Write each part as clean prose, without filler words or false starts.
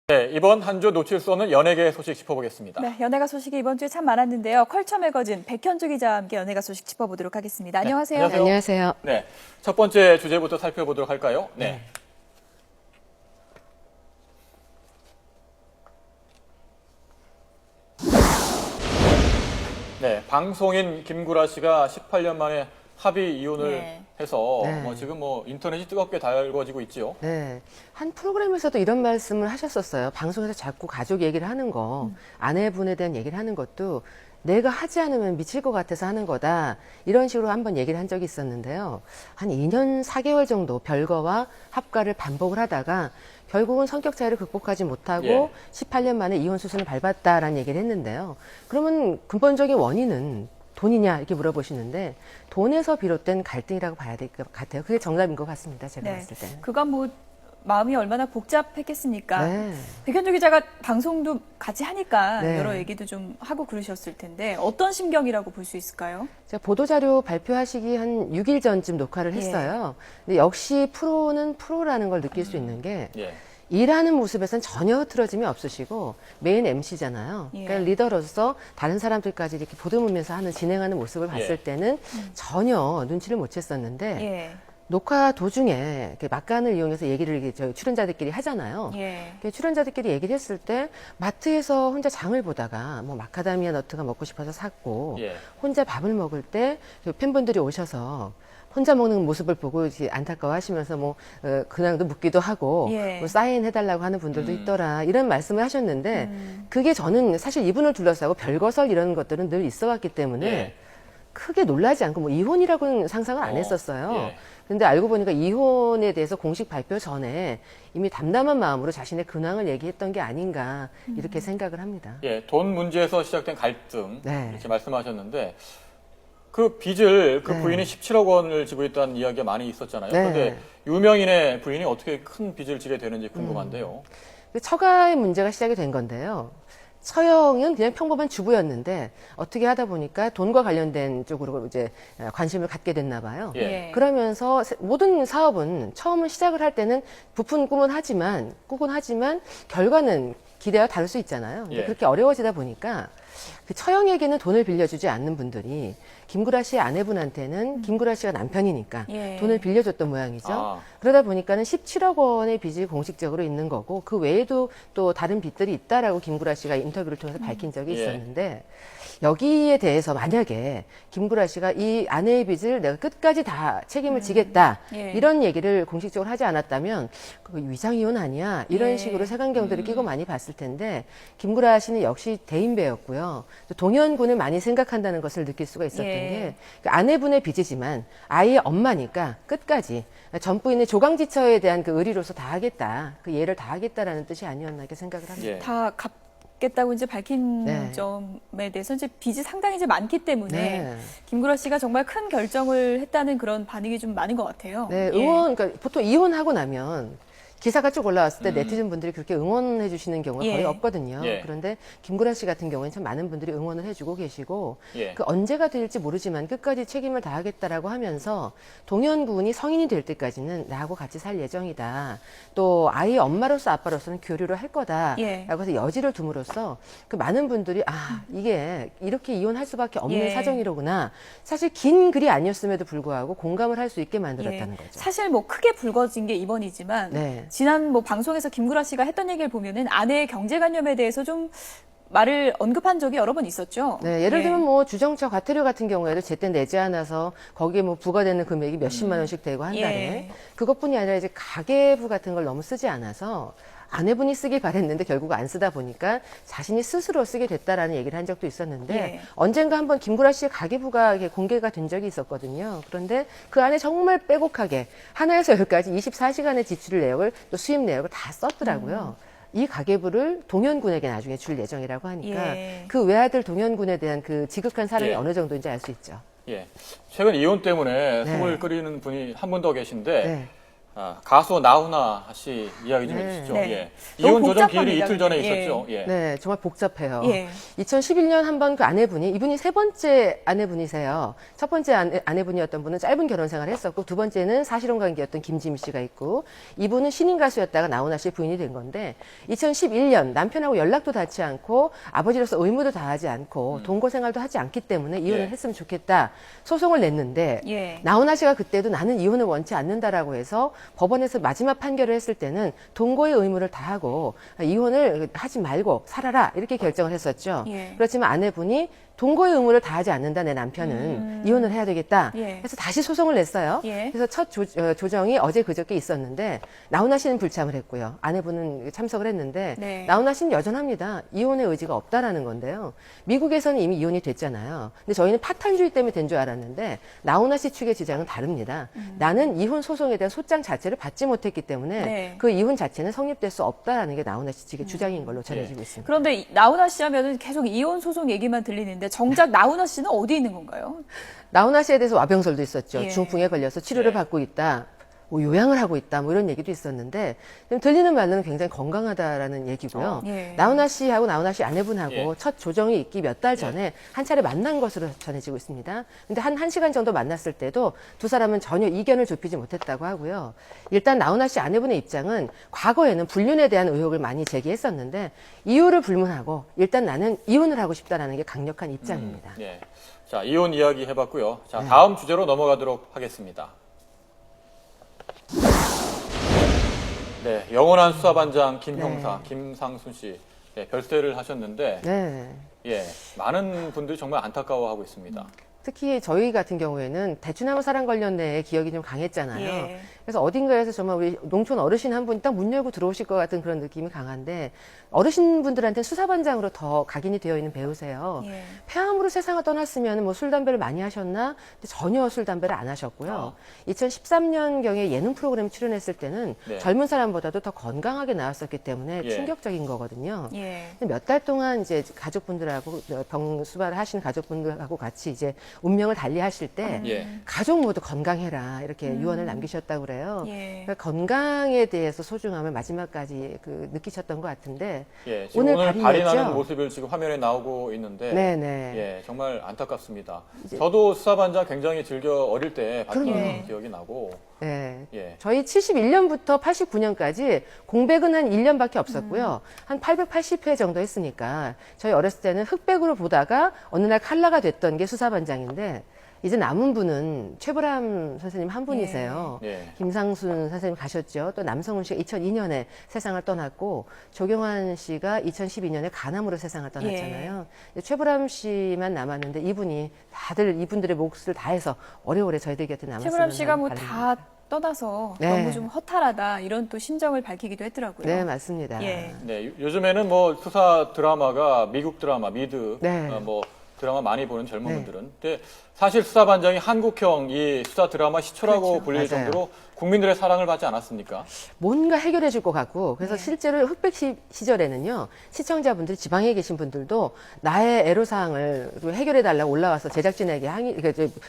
네, 이번 한 주 놓칠 수 없는 연예계 소식 짚어보겠습니다. 네, 연예가 소식이 이번 주에 참 많았는데요. 컬처 매거진 백현주 기자와 함께 연예가 소식 짚어보도록 하겠습니다. 안녕하세요. 안녕하세요. 안녕하세요. 네, 첫 번째 주제부터 살펴보도록 할까요? 네. 네, 방송인 김구라 씨가 18년 만에 합의 이혼을 네. 해서 네. 지금 인터넷이 뜨겁게 달궈지고 있지요. 네. 한 프로그램에서도 이런 말씀을 하셨었어요. 방송에서 자꾸 가족 얘기를 하는 거, 아내분에 대한 얘기를 하는 것도 내가 하지 않으면 미칠 것 같아서 하는 거다. 이런 식으로 한번 얘기를 한 적이 있었는데요. 한 2년 4개월 정도 별거와 합가를 반복을 하다가 결국은 성격 차이를 극복하지 못하고 예. 18년 만에 이혼 수순을 밟았다라는 얘기를 했는데요. 그러면 근본적인 원인은 돈이냐 이렇게 물어보시는데 돈에서 비롯된 갈등이라고 봐야 될 것 같아요. 그게 정답인 것 같습니다. 제가 네, 봤을 때는. 그건 뭐 마음이 얼마나 복잡했겠습니까? 네. 백현주 기자가 방송도 같이 하니까 네. 여러 얘기도 좀 하고 그러셨을 텐데 어떤 심경이라고 볼 수 있을까요? 제가 보도자료 발표하시기 한 6일 전쯤 녹화를 예. 했어요. 근데 역시 프로는 프로라는 걸 느낄 수 있는 게 예. 일하는 모습에선 전혀 흐트러짐이 없으시고 메인 MC잖아요. 예. 그러니까 리더로서 다른 사람들까지 이렇게 보듬으면서 진행하는 모습을 봤을 예. 때는 전혀 눈치를 못 챘었는데 예. 녹화 도중에 이렇게 막간을 이용해서 얘기를 이렇게 저희 출연자들끼리 하잖아요. 예. 이렇게 출연자들끼리 얘기를 했을 때 마트에서 혼자 장을 보다가 뭐 마카다미아 너트가 먹고 싶어서 샀고 예. 혼자 밥을 먹을 때 팬분들이 오셔서 혼자 먹는 모습을 보고 이제 안타까워하시면서 근황도 묻기도 하고 예. 뭐 사인해달라고 하는 분들도 있더라 이런 말씀을 하셨는데 그게 저는 사실 이분을 둘러싸고 별거설 이런 것들은 늘 있어왔기 때문에 예. 크게 놀라지 않고 뭐 이혼이라고는 상상을 안 했었어요. 예. 근데 알고 보니까 이혼에 대해서 공식 발표 전에 이미 담담한 마음으로 자신의 근황을 얘기했던 게 아닌가 이렇게 생각을 합니다. 예, 돈 문제에서 시작된 갈등 네. 이렇게 말씀하셨는데 그 빚을 그 네. 부인이 17억 원을 지고 있다는 이야기가 많이 있었잖아요. 네. 그런데 유명인의 부인이 어떻게 큰 빚을 지게 되는지 궁금한데요. 처가의 문제가 시작이 된 건데요. 처형은 그냥 평범한 주부였는데 어떻게 하다 보니까 돈과 관련된 쪽으로 이제 관심을 갖게 됐나 봐요. 예. 그러면서 모든 사업은 처음은 시작을 할 때는 부푼 꿈은 하지만 결과는 기대와 다를 수 있잖아요. 근데 예. 그렇게 어려워지다 보니까 그 처형에게는 돈을 빌려주지 않는 분들이 김구라 씨의 아내분한테는 김구라 씨가 남편이니까 예. 돈을 빌려줬던 모양이죠. 아. 그러다 보니까는 17억 원의 빚이 공식적으로 있는 거고 그 외에도 또 다른 빚들이 있다라고 김구라 씨가 인터뷰를 통해서 밝힌 적이 예. 있었는데 여기에 대해서 만약에 김구라 씨가 이 아내의 빚을 내가 끝까지 다 책임을 지겠다 예. 이런 얘기를 공식적으로 하지 않았다면 그거 위장이혼 아니야 이런 예. 식으로 색안경들을 끼고 많이 봤을 텐데 김구라 씨는 역시 대인배였고요. 또 동현군을 많이 생각한다는 것을 느낄 수가 있었던 예. 게 그 아내분의 빚이지만 아이의 엄마니까 끝까지 전 부인의 조강지처에 대한 그 의리로서 다 하겠다 그 예를 다 하겠다라는 뜻이 아니었나 이렇게 생각을 합니다. 예. 다 갚겠다고 이제 밝힌 네. 점에 대해서 이제 빚이 상당히 이제 많기 때문에 네. 김구라 씨가 정말 큰 결정을 했다는 그런 반응이 좀 많은 것 같아요. 네, 예. 그러니까 보통 이혼하고 나면 기사가 쭉 올라왔을 때 네티즌 분들이 그렇게 응원해 주시는 경우가 예. 거의 없거든요. 예. 그런데 김구라 씨 같은 경우에는 참 많은 분들이 응원을 해주고 계시고 예. 그 언제가 될지 모르지만 끝까지 책임을 다하겠다라고 하면서 동현 군이 성인이 될 때까지는 나하고 같이 살 예정이다. 또 아이의 엄마로서 아빠로서는 교류를 할 거다라고 예. 해서 여지를 둠으로써 그 많은 분들이 이게 이렇게 이혼할 수밖에 없는 예. 사정이로구나. 사실 긴 글이 아니었음에도 불구하고 공감을 할 수 있게 만들었다는 예. 거죠. 사실 뭐 크게 불거진 게 이번이지만 네. 지난 뭐 방송에서 김구라 씨가 했던 얘기를 보면은 아내의 경제관념에 대해서 좀 말을 언급한 적이 여러 번 있었죠. 네, 예를 예. 들면 뭐 주정차 과태료 같은 경우에도 제때 내지 않아서 거기에 뭐 부과되는 금액이 몇십만 원씩 되고 한 달에 예. 그것뿐이 아니라 이제 가계부 같은 걸 너무 쓰지 않아서 아내분이 쓰길 바랬는데 결국 안 쓰다 보니까 자신이 스스로 쓰게 됐다라는 얘기를 한 적도 있었는데 예. 언젠가 한번 김구라 씨의 가계부가 이렇게 공개가 된 적이 있었거든요. 그런데 그 안에 정말 빼곡하게 하나에서 열까지 24시간의 지출 내역을 또 수입 내역을 다 썼더라고요. 이 가계부를 동현군에게 나중에 줄 예정이라고 하니까 예. 그 외아들 동현군에 대한 그 지극한 사랑이 예. 어느 정도인지 알 수 있죠. 예. 최근 이혼 때문에 네. 숨을 끓이는 분이 한 분 더 계신데 네. 가수 나훈아 씨 이야기 좀 네. 해주시죠. 네. 예. 너무 이혼 조정 기일이 복잡합니다, 이틀 전에 근데. 있었죠. 예. 네, 정말 복잡해요. 예. 2011년 한 번 그 아내분이, 이분이 세 번째 아내분이세요. 첫 번째 아내분이었던 분은 짧은 결혼 생활을 했었고, 두 번째는 사실혼 관계였던 김지미 씨가 있고, 이분은 신인 가수였다가 나훈아 씨 부인이 된 건데, 2011년 남편하고 연락도 닿지 않고, 아버지로서 의무도 다하지 않고, 동거 생활도 하지 않기 때문에 이혼을 예. 했으면 좋겠다. 소송을 냈는데, 예. 나훈아 씨가 그때도 나는 이혼을 원치 않는다라고 해서 법원에서 마지막 판결을 했을 때는 동거의 의무를 다하고 이혼을 하지 말고 살아라 이렇게 결정을 했었죠. 예. 그렇지만 아내분이 동거의 의무를 다하지 않는다 내 남편은 이혼을 해야 되겠다. 예. 그래서 다시 소송을 냈어요. 예. 그래서 첫 조정이 어제 그저께 있었는데 나훈아 씨는 불참을 했고요. 아내분은 참석을 했는데 네. 나훈아 씨는 여전합니다. 이혼의 의지가 없다라는 건데요. 미국에서는 이미 이혼이 됐잖아요. 근데 저희는 파탄주의 때문에 된 줄 알았는데 나훈아 씨 측의 주장은 다릅니다. 나는 이혼 소송에 대한 소장 자체를 받지 못했기 때문에 네. 그 이혼 자체는 성립될 수 없다라는 게 나훈아 씨 측의 주장인 걸로 전해지고 있습니다. 그런데 나훈아 씨 하면은 계속 이혼 소송 얘기만 들리는데 정작 나훈아 씨는 어디 있는 건가요? 나훈아 씨에 대해서 와병설도 있었죠. 예. 중풍에 걸려서 치료를 예. 받고 있다. 뭐 요양을 하고 있다. 뭐 이런 얘기도 있었는데 지금 들리는 말로는 굉장히 건강하다라는 얘기고요. 예. 나훈아 씨하고 나훈아 씨 아내분하고 예. 첫 조정이 있기 몇 달 전에 한 차례 만난 것으로 전해지고 있습니다. 근데 한 1시간 정도 만났을 때도 두 사람은 전혀 이견을 좁히지 못했다고 하고요. 일단 나훈아 씨 아내분의 입장은 과거에는 불륜에 대한 의혹을 많이 제기했었는데 이유를 불문하고 일단 나는 이혼을 하고 싶다라는 게 강력한 입장입니다. 예. 자, 이혼 이야기 해봤고요. 자, 다음 주제로 넘어가도록 하겠습니다. 네, 영원한 수사반장 김형사, 김상순 씨 별세를 하셨는데, 네. 예, 많은 분들이 정말 안타까워하고 있습니다. 특히 저희 같은 경우에는 대추나무 사랑 관련된 기억이 좀 강했잖아요. 예. 그래서 어딘가에서 정말 우리 농촌 어르신 한 분이 딱 문 열고 들어오실 것 같은 그런 느낌이 강한데 어르신분들한테 수사반장으로 더 각인이 되어 있는 배우세요. 예. 폐암으로 세상을 떠났으면 뭐 술, 담배를 많이 하셨나? 근데 전혀 술, 담배를 안 하셨고요. 2013년경에 예능 프로그램 출연했을 때는 네. 젊은 사람보다도 더 건강하게 나왔었기 때문에 예. 충격적인 거거든요. 예. 몇 달 동안 이제 가족분들하고 병 수발을 하신 가족분들하고 같이 이제 운명을 달리하실 때 예. 가족 모두 건강해라 이렇게 유언을 남기셨다고 그래요. 예. 그러니까 건강에 대해서 소중함을 마지막까지 느끼셨던 것 같은데 예, 지금 오늘 발인이었죠? 발인하는 모습을 지금 화면에 나오고 있는데, 네네. 예, 정말 안타깝습니다. 저도 수사반장 굉장히 즐겨 어릴 때 봤던 그럼요. 기억이 나고, 네. 예, 저희 71년부터 89년까지 공백은 한 1년밖에 없었고요. 한 880회 정도 했으니까 저희 어렸을 때는 흑백으로 보다가 어느 날 칼라가 됐던 게 수사반장인데 이제 남은 분은 최불암 선생님 한 분이세요. 예. 김상순 선생님 가셨죠. 또 남성훈 씨가 2002년에 세상을 떠났고 조경환 씨가 2012년에 간암으로 세상을 떠났잖아요. 최불암 씨만 남았는데 다들 이분들의 몫을 다해서 오래오래 저희들 곁에 남았으면 최불암 씨가 뭐 하는 다 떠나서 네. 너무 좀 허탈하다 이런 또 심정을 밝히기도 했더라고요. 네, 맞습니다. 예. 네, 요즘에는 뭐 수사 드라마가 미국 드라마, 미드, 네. 뭐 드라마 많이 보는 젊은 네. 분들은. 근데 사실 수사반장이 한국형 이 수사 드라마 시초라고 그렇죠. 불릴 맞아요. 정도로 국민들의 사랑을 받지 않았습니까? 뭔가 해결해 줄 것 같고 그래서 네. 실제로 흑백 시절에는요 시청자분들 지방에 계신 분들도 나의 애로사항을 해결해 달라고 올라와서 제작진에게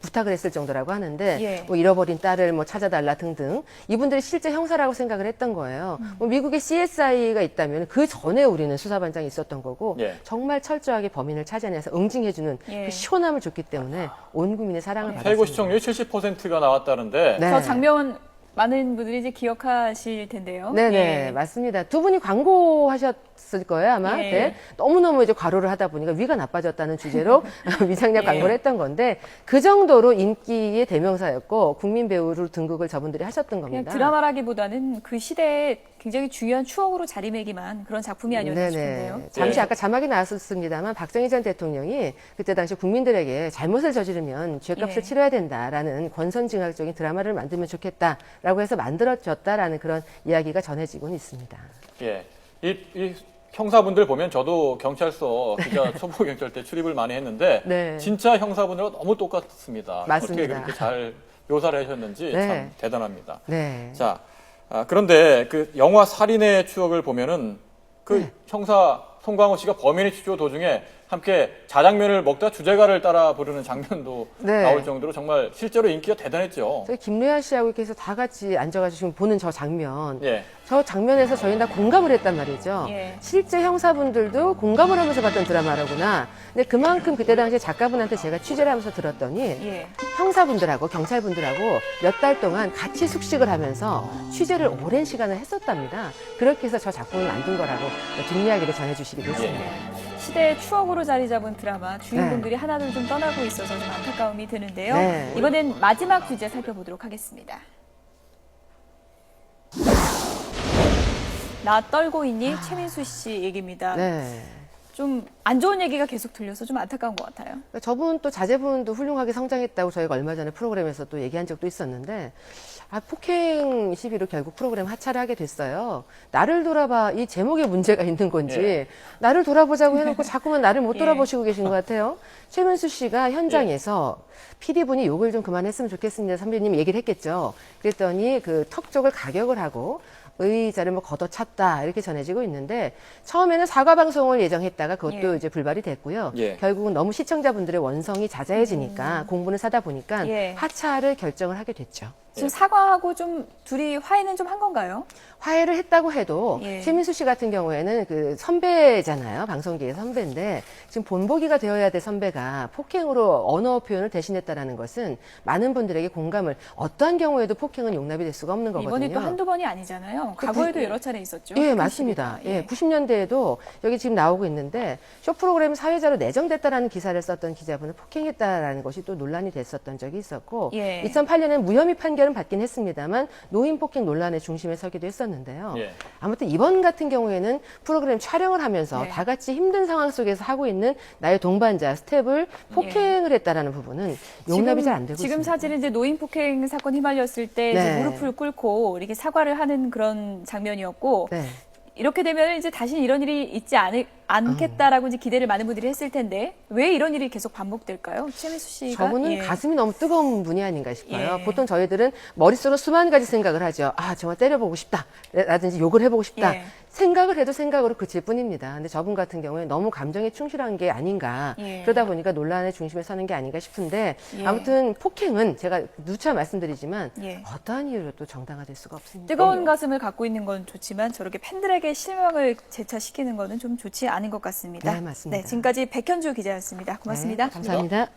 부탁을 했을 정도라고 하는데 예. 뭐 잃어버린 딸을 뭐 찾아달라 등등 이분들이 실제 형사라고 생각을 했던 거예요. 뭐 미국에 CSI가 있다면 그 전에 우리는 수사반장이 있었던 거고 예. 정말 철저하게 범인을 찾아내서 응징해주는 예. 그 시원함을 줬기 때문에 온 국민의 사랑을 받았습니다. 최고 시청률 70%가 나왔다는데, 네. 저 장면 많은 분들이 이제 기억하실 텐데요. 네네, 예. 맞습니다. 두 분이 광고하셨을 거예요, 아마. 예. 네. 너무너무 이제 과로를 하다 보니까 위가 나빠졌다는 주제로 위장약 예. 광고를 했던 건데 그 정도로 인기의 대명사였고 국민 배우로 등극을 저분들이 하셨던 그냥 겁니다. 드라마라기보다는 그 시대에 굉장히 중요한 추억으로 자리매김한 그런 작품이 아니었나 싶은데요. 잠시 예. 아까 자막이 나왔었습니다만 박정희 전 대통령이 그때 당시 국민들에게 잘못을 저지르면 죄값을 예. 치러야 된다라는 권선징악적인 드라마를 만들면 좋겠다라고 해서 만들어졌다라는 그런 이야기가 전해지고는 있습니다. 예, 이 형사분들 보면 저도 경찰서 기자 초보 경찰 때 출입을 많이 했는데 네. 진짜 형사분들과 너무 똑같습니다. 맞습니다. 어떻게 그렇게 잘 묘사를 하셨는지 네. 참 대단합니다. 네. 자, 그런데 그 영화 살인의 추억을 보면은 그 네. 형사 송강호 씨가 범인의 취조 도중에 함께 자장면을 먹다 주제가를 따라 부르는 장면도 네. 나올 정도로 정말 실제로 인기가 대단했죠. 저희 김래아 씨하고 이렇게 해서 다 같이 앉아가지고 지금 보는 저 장면. 예. 저 장면에서 저희는 다 공감을 했단 말이죠. 예. 실제 형사분들도 공감을 하면서 봤던 드라마라구나. 근데 그만큼 그때 당시에 작가분한테 제가 취재를 하면서 들었더니 예. 형사분들하고 경찰분들하고 몇 달 동안 같이 숙식을 하면서 취재를 오랜 시간을 했었답니다. 그렇게 해서 저 작품을 만든 거라고 뒷이야기를 전해주시기도 했습니다. 시대의 추억으로 자리 잡은 드라마 주인공들이 하나둘 좀 떠나고 있어서 좀 안타까움이 드는데요. 네. 이번엔 마지막 주제 살펴보도록 하겠습니다. 나 떨고 있니? 최민수 씨 얘기입니다. 네. 좀 안 좋은 얘기가 계속 들려서 좀 안타까운 것 같아요. 저분 또 자제분도 훌륭하게 성장했다고 저희가 얼마 전에 프로그램에서 또 얘기한 적도 있었는데 폭행 시비로 결국 프로그램 하차를 하게 됐어요. 나를 돌아봐 이 제목에 문제가 있는 건지 예. 나를 돌아보자고 해놓고 자꾸만 나를 못 예. 돌아보시고 계신 것 같아요. 최민수 씨가 현장에서 PD분이 욕을 좀 그만했으면 좋겠습니다. 선배님 얘기를 했겠죠. 그랬더니 그 턱 쪽을 가격을 하고 의자를 뭐 걷어찼다 이렇게 전해지고 있는데 처음에는 사과 방송을 예정했다가 그것도 예. 이제 불발이 됐고요. 예. 결국은 너무 시청자분들의 원성이 자자해지니까 공분을 사다 보니까 예. 하차를 결정을 하게 됐죠. 지금 사과하고 좀 둘이 화해는 좀 한 건가요? 화해를 했다고 해도 예. 최민수 씨 같은 경우에는 그 선배잖아요. 방송계의 선배인데 지금 본보기가 되어야 될 선배가 폭행으로 언어 표현을 대신했다라는 것은 많은 분들에게 공감을 어떠한 경우에도 폭행은 용납이 될 수가 없는 거거든요. 이번에 또 한두 번이 아니잖아요. 과거에도 여러 차례 있었죠. 예, 맞습니다. 예, 90년대에도 여기 지금 나오고 있는데 쇼 프로그램 사회자로 내정됐다라는 기사를 썼던 기자분을 폭행했다라는 것이 또 논란이 됐었던 적이 있었고 예. 2008년엔 무혐의 판결은 받긴 했습니다만 노인 폭행 논란의 중심에 서기도 했었는데요. 예. 아무튼 이번 같은 경우에는 프로그램 촬영을 하면서 네. 다 같이 힘든 상황 속에서 하고 있는 나의 동반자 스텝을 폭행을 했다라는 부분은 용납이 잘 안 되고 지금 있습니다. 사진은 이제 노인 폭행 사건 휘말렸을 때 이제 네. 무릎을 꿇고 이렇게 사과를 하는 그런 장면이었고 네. 이렇게 되면 이제 다시는 이런 일이 있지 않겠다라고 이제 기대를 많은 분들이 했을 텐데 왜 이런 일이 계속 반복될까요? 최민수 씨가 저분은 예. 가슴이 너무 뜨거운 분이 아닌가 싶어요. 예. 보통 저희들은 머릿속으로 수만 가지 생각을 하죠. 아, 정말 때려보고 싶다. 라든지 욕을 해보고 싶다. 예. 생각을 해도 생각으로 그칠 뿐입니다. 근데 저분 같은 경우에 너무 감정에 충실한 게 아닌가. 예. 그러다 보니까 논란의 중심에 서는 게 아닌가 싶은데 예. 아무튼 폭행은 제가 누차 말씀드리지만 예. 어떠한 이유로 또 정당화될 수가 없습니다. 뜨거운 가슴을 갖고 있는 건 좋지만 저렇게 팬들에게 실망을 재차시키는 거는 좀 좋지 않은 것 같습니다. 네, 맞습니다. 지금까지 백현주 기자였습니다. 고맙습니다. 네, 감사합니다.